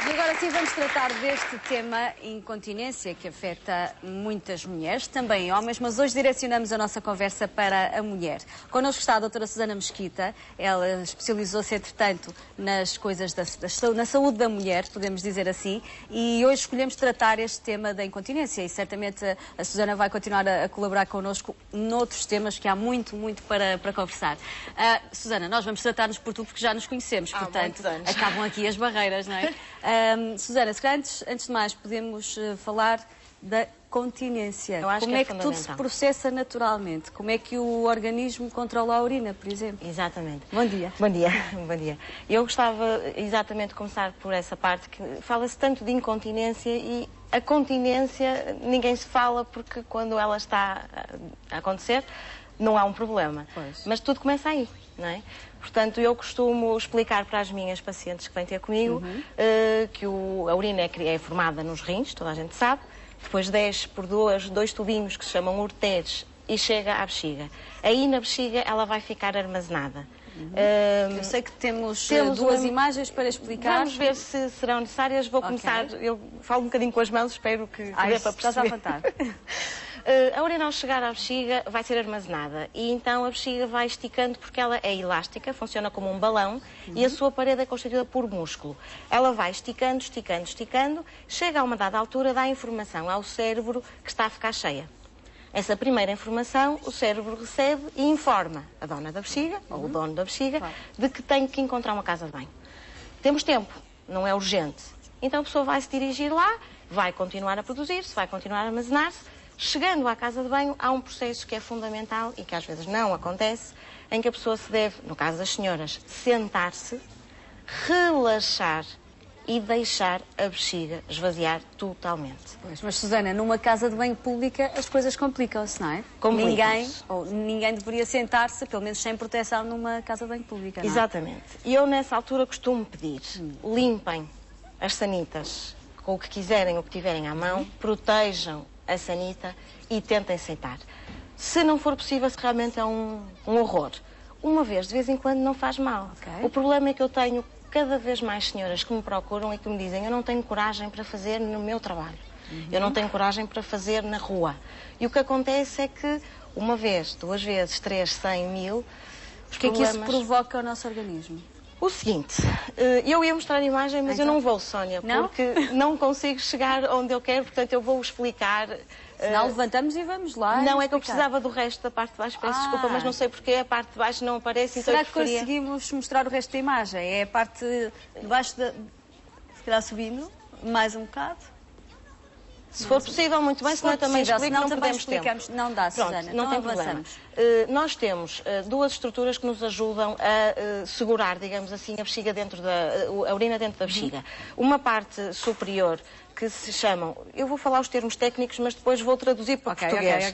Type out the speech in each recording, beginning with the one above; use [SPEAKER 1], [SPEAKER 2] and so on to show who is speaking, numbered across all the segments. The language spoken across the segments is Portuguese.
[SPEAKER 1] E agora sim vamos tratar deste tema incontinência que afeta muitas mulheres, também homens, mas hoje direcionamos a nossa conversa para a mulher. Connosco está a doutora Susana Mesquita, ela especializou-se entretanto nas coisas na saúde da mulher, podemos dizer assim, e hoje escolhemos tratar este tema da incontinência e certamente a Susana vai continuar a colaborar connosco noutros temas que há muito para conversar. Susana, nós vamos tratar-nos por tu porque já nos conhecemos, portanto acabam aqui as barreiras, não é? Susana, se calhar antes de mais podemos falar da continência. Como é que tudo se processa naturalmente? Como é que o organismo controla a urina, por exemplo?
[SPEAKER 2] Exatamente.
[SPEAKER 1] Bom dia.
[SPEAKER 2] Bom dia. Bom dia. Eu gostava exatamente de começar por essa parte que fala-se tanto de incontinência e a continência ninguém se fala porque quando ela está a acontecer não há um problema.
[SPEAKER 1] Pois.
[SPEAKER 2] Mas tudo começa aí, não é? Portanto, eu costumo explicar para as minhas pacientes que vêm ter comigo que a urina é formada nos rins, toda a gente sabe, depois desce por dois tubinhos que se chamam ureteres e chega à bexiga. Aí na bexiga ela vai ficar armazenada.
[SPEAKER 1] Eu sei que temos duas imagens para explicar.
[SPEAKER 2] Vamos ver se serão necessárias. Vou começar, eu falo um bocadinho com as mãos, espero que dê para perceber.
[SPEAKER 1] Estás à vontade.
[SPEAKER 2] A urina ao chegar à bexiga vai ser armazenada e então a bexiga vai esticando porque ela é elástica, funciona como um balão e a sua parede é constituída por músculo. Ela vai esticando, chega a uma dada altura, dá informação ao cérebro que está a ficar cheia. Essa primeira informação o cérebro recebe e informa a dona da bexiga, ou o dono da bexiga, de que tem que encontrar uma casa de banho. Temos tempo, não é urgente. Então a pessoa vai se dirigir lá, vai continuar a produzir-se, vai continuar a armazenar-se. Chegando à casa de banho, há um processo que é fundamental e que às vezes não acontece, em que a pessoa se deve, no caso das senhoras, sentar-se, relaxar e deixar a bexiga esvaziar totalmente.
[SPEAKER 1] Pois, mas, Susana, numa casa de banho pública as coisas complicam-se, não é? Ninguém deveria sentar-se, pelo menos sem proteção, numa casa de banho pública, não é?
[SPEAKER 2] Exatamente. E eu, nessa altura, costumo pedir, limpem as sanitas com o que quiserem, o que tiverem à mão, protejam a sanita e tentem sentar. Se não for possível, se realmente é um horror. Uma vez, de vez em quando, não faz mal. O problema é que eu tenho cada vez mais senhoras que me procuram e que me dizem eu não tenho coragem para fazer no meu trabalho. Eu não tenho coragem para fazer na rua. E o que acontece é que uma vez, duas vezes, 3, 100, 1000...
[SPEAKER 1] O que é que isso provoca ao nosso organismo?
[SPEAKER 2] O seguinte, eu ia mostrar a imagem, mas eu não vou, Sónia, porque não consigo chegar onde eu quero, portanto eu vou explicar.
[SPEAKER 1] Senão levantamos e vamos lá.
[SPEAKER 2] Não, é que eu precisava do resto da parte de baixo, peço desculpa, mas não sei porque a parte de baixo não aparece.
[SPEAKER 1] Será
[SPEAKER 2] então
[SPEAKER 1] que conseguimos mostrar o resto da imagem? É a parte de baixo, se calhar subindo, mais um bocado?
[SPEAKER 2] Se for possível, muito bem, senão eu também explico, não perdemos tempo.
[SPEAKER 1] Não dá, Susana,
[SPEAKER 2] não
[SPEAKER 1] então
[SPEAKER 2] tem problema. Nós temos duas estruturas que nos ajudam a segurar, digamos assim, a bexiga a urina dentro da bexiga. Uma parte superior que se chamam, eu vou falar os termos técnicos, mas depois vou traduzir para português.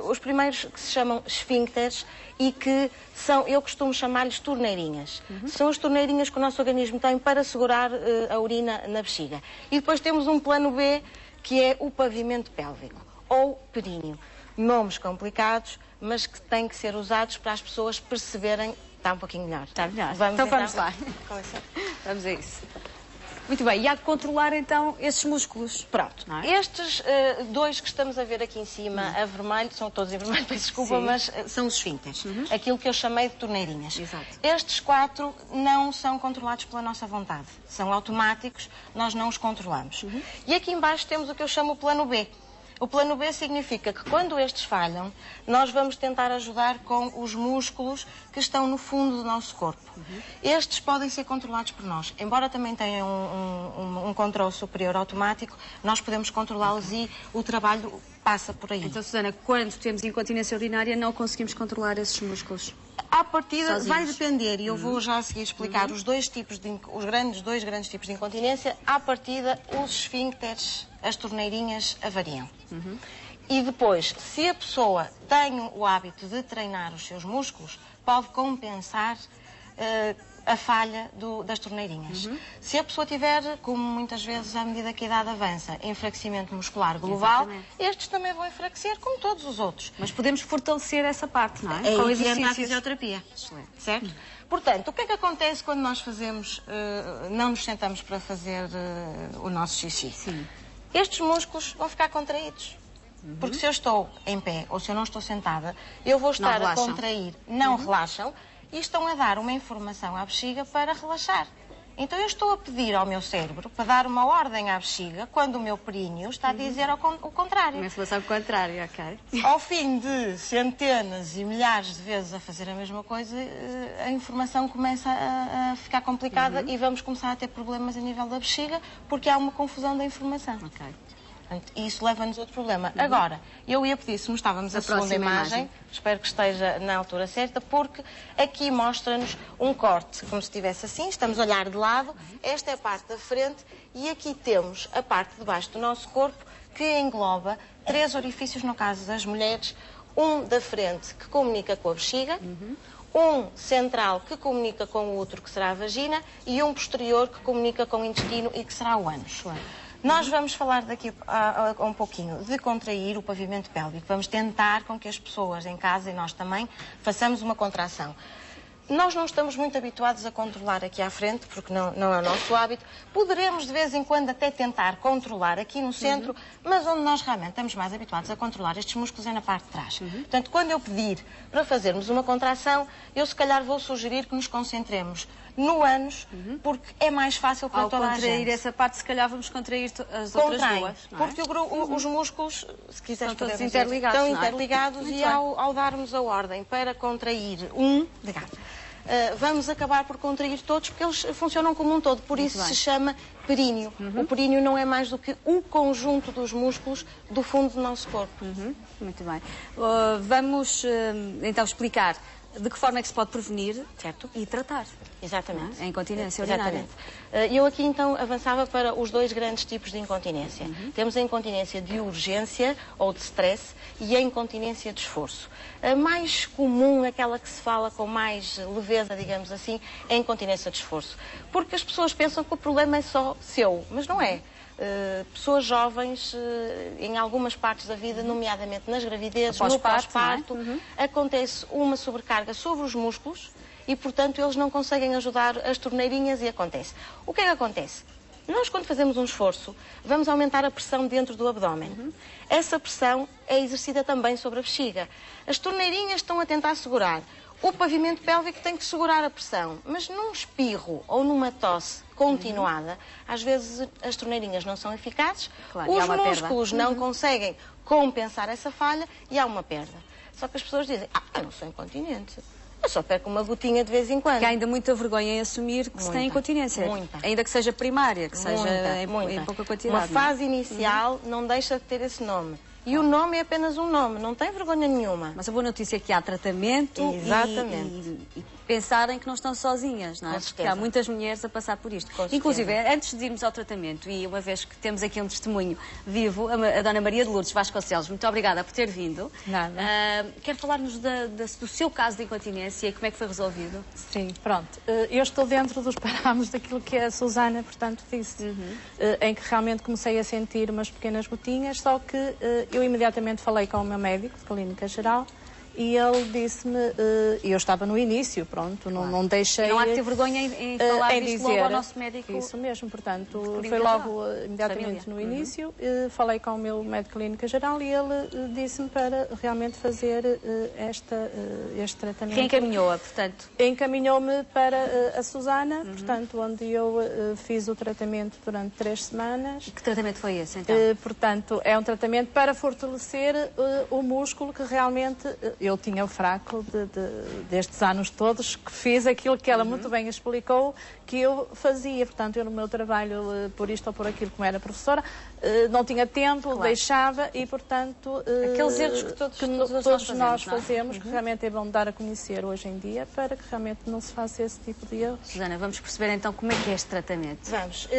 [SPEAKER 2] Os primeiros que se chamam esfíncteres e que são, eu costumo chamar-lhes torneirinhas. São as torneirinhas que o nosso organismo tem para segurar a urina na bexiga. E depois temos um plano B, que é o pavimento pélvico, ou períneo. Nomes complicados, mas que têm que ser usados para as pessoas perceberem. Está um pouquinho melhor.
[SPEAKER 1] Está melhor. Vamos lá. Vamos a isso. Muito bem, e há que controlar então esses músculos.
[SPEAKER 2] Pronto. Estes dois que estamos a ver aqui em cima, a vermelho, são todos em vermelho, peço desculpa, mas são os esfíncteres. Aquilo que eu chamei de torneirinhas.
[SPEAKER 1] Exato.
[SPEAKER 2] Estes 4 não são controlados pela nossa vontade. São automáticos, nós não os controlamos. E aqui embaixo temos o que eu chamo o plano B. O plano B significa que quando estes falham, nós vamos tentar ajudar com os músculos que estão no fundo do nosso corpo. Estes podem ser controlados por nós. Embora também tenham um controle superior automático, nós podemos controlá-los e o trabalho passa por aí.
[SPEAKER 1] Então, Susana, quando temos incontinência urinária, não conseguimos controlar esses músculos?
[SPEAKER 2] À partida vai depender, e eu vou já a seguir explicar os dois grandes tipos de incontinência. À partida, os esfíncteres, as torneirinhas, avariam. E depois, se a pessoa tem o hábito de treinar os seus músculos, pode compensar a falha das torneirinhas. Se a pessoa tiver, como muitas vezes à medida que a idade avança, enfraquecimento muscular global, estes também vão enfraquecer, como todos os outros.
[SPEAKER 1] Mas podemos fortalecer essa parte, não é?
[SPEAKER 2] Com exercício e fisioterapia.
[SPEAKER 1] Excelente.
[SPEAKER 2] Certo? Portanto, o que é que acontece quando nós fazemos, não nos sentamos para fazer o nosso xixi?
[SPEAKER 1] Sim.
[SPEAKER 2] Estes músculos vão ficar contraídos. Porque se eu estou em pé ou se eu não estou sentada, eu vou estar a contrair, não relaxam, e estão a dar uma informação à bexiga para relaxar. Então eu estou a pedir ao meu cérebro para dar uma ordem à bexiga quando o meu períneo está a dizer o contrário.
[SPEAKER 1] Uma informação contrária, ok.
[SPEAKER 2] Ao fim de centenas e milhares de vezes a fazer a mesma coisa, a informação começa a ficar complicada e vamos começar a ter problemas a nível da bexiga porque há uma confusão da informação.
[SPEAKER 1] Ok.
[SPEAKER 2] E isso leva-nos a outro problema. Agora, eu ia pedir, se mostrávamos a segunda imagem, espero que esteja na altura certa, porque aqui mostra-nos um corte, como se estivesse assim, estamos a olhar de lado, esta é a parte da frente e aqui temos a parte de baixo do nosso corpo que engloba 3 orifícios, no caso das mulheres, um da frente que comunica com a bexiga, um central que comunica com o útero, que será a vagina, e um posterior que comunica com o intestino e que será o ânus. Nós vamos falar daqui a um pouquinho de contrair o pavimento pélvico. Vamos tentar com que as pessoas em casa e nós também façamos uma contração. Nós não estamos muito habituados a controlar aqui à frente, porque não é o nosso hábito. Poderemos, de vez em quando, até tentar controlar aqui no centro, mas onde nós realmente estamos mais habituados a controlar estes músculos é na parte de trás. Portanto, quando eu pedir para fazermos uma contração, eu se calhar vou sugerir que nos concentremos no ânus, porque é mais fácil para toda a gente. Ao
[SPEAKER 1] contrair essa parte, se calhar vamos contrair as outras duas, não é?
[SPEAKER 2] Porque os músculos, se quiseres
[SPEAKER 1] estão todos
[SPEAKER 2] dizer,
[SPEAKER 1] interligados,
[SPEAKER 2] estão interligados e ao darmos a ordem para contrair vamos acabar por contrair todos, porque eles funcionam como um todo. Por isso se chama períneo. O períneo não é mais do que o conjunto dos músculos do fundo do nosso corpo.
[SPEAKER 1] Muito bem. Vamos então explicar de que forma é que se pode prevenir, certo? E tratar.
[SPEAKER 2] Exatamente.
[SPEAKER 1] A incontinência urinária.
[SPEAKER 2] Eu aqui então avançava para os 2 grandes tipos de incontinência. Temos a incontinência de urgência ou de stress e a incontinência de esforço. A mais comum, aquela que se fala com mais leveza, digamos assim, é a incontinência de esforço. Porque as pessoas pensam que o problema é só seu, mas não é. Pessoas jovens, em algumas partes da vida, nomeadamente nas gravidezes, no pós-parto, acontece uma sobrecarga sobre os músculos e, portanto, eles não conseguem ajudar as torneirinhas e acontece. O que é que acontece? Nós, quando fazemos um esforço, vamos aumentar a pressão dentro do abdômen. Essa pressão é exercida também sobre a bexiga. As torneirinhas estão a tentar segurar. O pavimento pélvico tem que segurar a pressão, mas num espirro ou numa tosse continuada, às vezes as torneirinhas não são eficazes, os músculos não conseguem compensar essa falha e há uma perda. Só que as pessoas dizem, eu não sou incontinente. Eu só perco uma gotinha de vez em quando.
[SPEAKER 1] Que há ainda muita vergonha em assumir que se tem incontinência.
[SPEAKER 2] Muita.
[SPEAKER 1] Ainda que seja primária, que seja em pouca quantidade.
[SPEAKER 2] Uma fase inicial não deixa de ter esse nome. E o nome é apenas um nome, não tem vergonha nenhuma.
[SPEAKER 1] Mas a boa notícia é que há tratamento e pensarem que não estão sozinhas, não é? Porque há muitas mulheres a passar por isto. Inclusive, antes de irmos ao tratamento, e uma vez que temos aqui um testemunho vivo, a Dona Maria de Lourdes Vasconcelos, muito obrigada por ter vindo.
[SPEAKER 3] Nada.
[SPEAKER 1] Quer falar-nos do seu caso de incontinência e como é que foi resolvido?
[SPEAKER 3] Sim, pronto. Eu estou dentro dos parâmetros daquilo que a Susana, portanto, disse, em que realmente comecei a sentir umas pequenas gotinhas, só que eu imediatamente falei com o meu médico de clínica geral e ele disse-me, eu estava no início, pronto, não deixei...
[SPEAKER 1] Não há que ter vergonha em falar disto logo ao nosso médico.
[SPEAKER 3] Isso mesmo, portanto, foi logo imediatamente no início, falei com o meu médico de clínica geral e ele disse-me para realmente fazer este tratamento.
[SPEAKER 1] Quem encaminhou-a, portanto?
[SPEAKER 3] Encaminhou-me para a Susana, portanto, onde eu fiz o tratamento durante 3 semanas.
[SPEAKER 1] E que tratamento foi esse, então?
[SPEAKER 3] Portanto, é um tratamento para fortalecer o músculo que realmente... Eu tinha o fraco destes anos todos, que fiz aquilo que ela muito bem explicou, que eu fazia. Portanto, eu no meu trabalho, por isto ou por aquilo, como era professora, não tinha tempo, deixava e, portanto...
[SPEAKER 1] Aqueles erros que todos
[SPEAKER 3] nós fazemos, que realmente é bom dar a conhecer hoje em dia, para que realmente não se faça esse tipo de erros.
[SPEAKER 1] Susana, vamos perceber então como é que é este tratamento.
[SPEAKER 2] Vamos.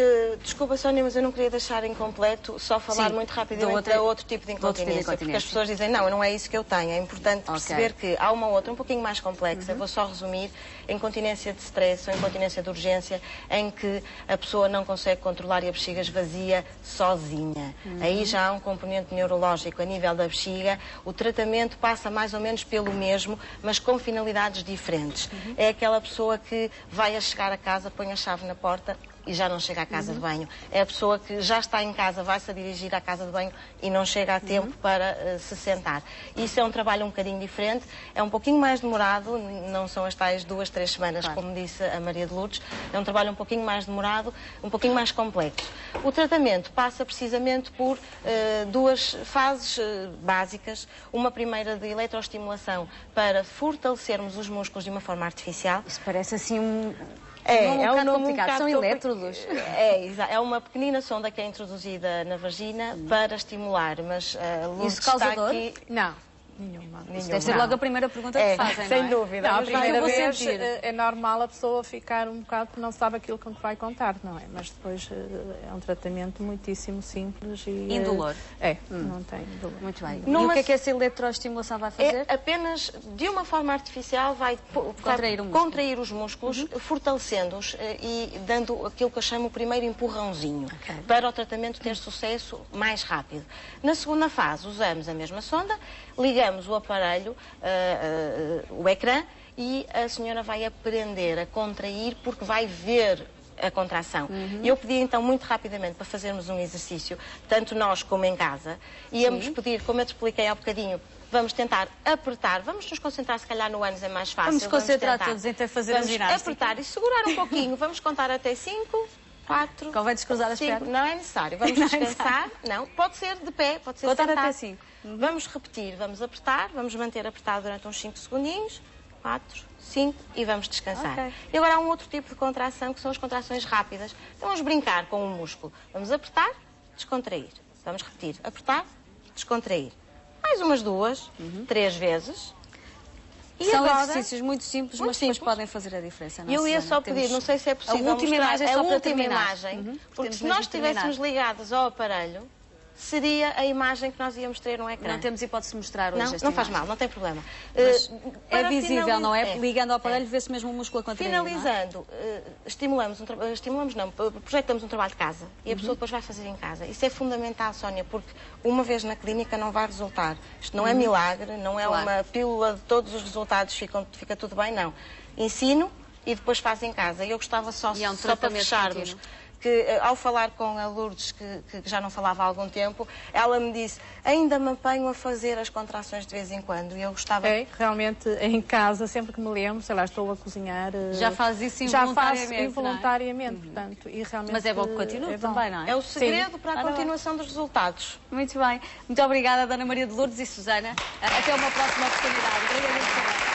[SPEAKER 2] Desculpa, Sónia, mas eu não queria deixar incompleto, só falar muito rapidamente de outro tipo de incontinência, porque as pessoas dizem, não é isso que eu tenho, é importante perceber que há uma outra um pouquinho mais complexa, vou só resumir, incontinência de stress ou incontinência de urgência, em que a pessoa não consegue controlar e a bexiga esvazia sozinha. Aí já há um componente neurológico a nível da bexiga. O tratamento passa mais ou menos pelo mesmo, mas com finalidades diferentes. É aquela pessoa que vai a chegar a casa, põe a chave na porta e já não chega à casa de banho. É a pessoa que já está em casa, vai-se a dirigir à casa de banho e não chega a tempo para se sentar. Isso é um trabalho um bocadinho diferente, é um pouquinho mais demorado, não são as tais 2, 3 semanas, como disse a Maria de Lourdes, é um trabalho um pouquinho mais demorado, um pouquinho mais complexo. O tratamento passa precisamente por duas fases básicas. Uma primeira de eletroestimulação para fortalecermos os músculos de uma forma artificial.
[SPEAKER 1] Isso parece assim um
[SPEAKER 2] nome
[SPEAKER 1] complicado. São elétrodos.
[SPEAKER 2] É uma pequenina sonda que é introduzida na vagina para estimular, mas a Lourdes está aqui...
[SPEAKER 3] Não. Nenhuma.
[SPEAKER 1] Isso deve ser logo a primeira pergunta que fazem,
[SPEAKER 2] sem
[SPEAKER 1] não é?
[SPEAKER 2] dúvida.
[SPEAKER 3] Não, a primeira vez
[SPEAKER 1] sentir.
[SPEAKER 3] é normal a pessoa ficar um bocado porque não sabe aquilo com que vai contar, não é? Mas depois é um tratamento muitíssimo simples e...
[SPEAKER 1] Indolor.
[SPEAKER 3] Não tem dolor.
[SPEAKER 1] Muito bem. E o que essa eletroestimulação vai fazer?
[SPEAKER 2] É apenas, de uma forma artificial, vai contrair os músculos, fortalecendo-os e dando aquilo que eu chamo o primeiro empurrãozinho, para o tratamento ter sucesso mais rápido. Na segunda fase, usamos a mesma sonda, ligamos o aparelho, o ecrã, e a senhora vai aprender a contrair porque vai ver a contração. Eu pedi então muito rapidamente para fazermos um exercício, tanto nós como em casa, íamos pedir, como eu te expliquei há bocadinho, vamos tentar apertar, vamos nos concentrar se calhar no ânus, é mais fácil.
[SPEAKER 1] Vamos concentrar todos em fazer a ginástica.
[SPEAKER 2] Apertar e segurar um pouquinho, vamos contar até 5, 4,
[SPEAKER 1] Convém descruzar as
[SPEAKER 2] 5,
[SPEAKER 1] pernas?
[SPEAKER 2] não é necessário, vamos descansar, não, pode ser de pé, pode ser
[SPEAKER 1] Contar
[SPEAKER 2] sentado.
[SPEAKER 1] até 5.
[SPEAKER 2] Vamos repetir, vamos apertar, vamos manter apertado durante uns 5 segundinhos, 4, 5 e vamos descansar. E agora há um outro tipo de contração que são as contrações rápidas. Então vamos brincar com o músculo. Vamos apertar, descontrair. Vamos repetir, apertar, descontrair. Mais umas 2, 3 vezes. E
[SPEAKER 1] são
[SPEAKER 2] agora,
[SPEAKER 1] exercícios muito simples, mas depois podem fazer a diferença.
[SPEAKER 2] Eu ia só pedir, não sei se é possível
[SPEAKER 1] a última imagem,
[SPEAKER 2] a última
[SPEAKER 1] terminar.
[SPEAKER 2] imagem, porque se nós estivéssemos ligados ao aparelho, seria a imagem que nós íamos ter no ecrã.
[SPEAKER 1] Não temos hipótese de mostrar hoje.
[SPEAKER 2] Não faz mal, não tem problema.
[SPEAKER 1] É visível, não é? Ligando ao aparelho, vê-se mesmo o músculo a contrair.
[SPEAKER 2] Finalizando, projetamos um trabalho de casa e a pessoa depois vai fazer em casa. Isso é fundamental, Sónia, porque uma vez na clínica não vai resultar. Isto não é milagre, não é uma pílula de todos os resultados, fica tudo bem, não. Ensino e depois faz em casa. E eu gostava só para fecharmos. Que ao falar com a Lourdes, que já não falava há algum tempo, ela me disse, ainda me apanho a fazer as contrações de vez em quando, e eu gostava...
[SPEAKER 3] Realmente em casa, sempre que me lembro, sei lá, estou a cozinhar...
[SPEAKER 1] Já faz isso
[SPEAKER 3] involuntariamente?
[SPEAKER 1] Já faço
[SPEAKER 3] involuntariamente, portanto, e realmente...
[SPEAKER 1] Mas é bom que continue também, não é?
[SPEAKER 2] É o segredo para a continuação dos resultados.
[SPEAKER 1] Muito bem. Muito obrigada, Dona Maria de Lourdes e Susana. Até uma próxima oportunidade. Obrigada.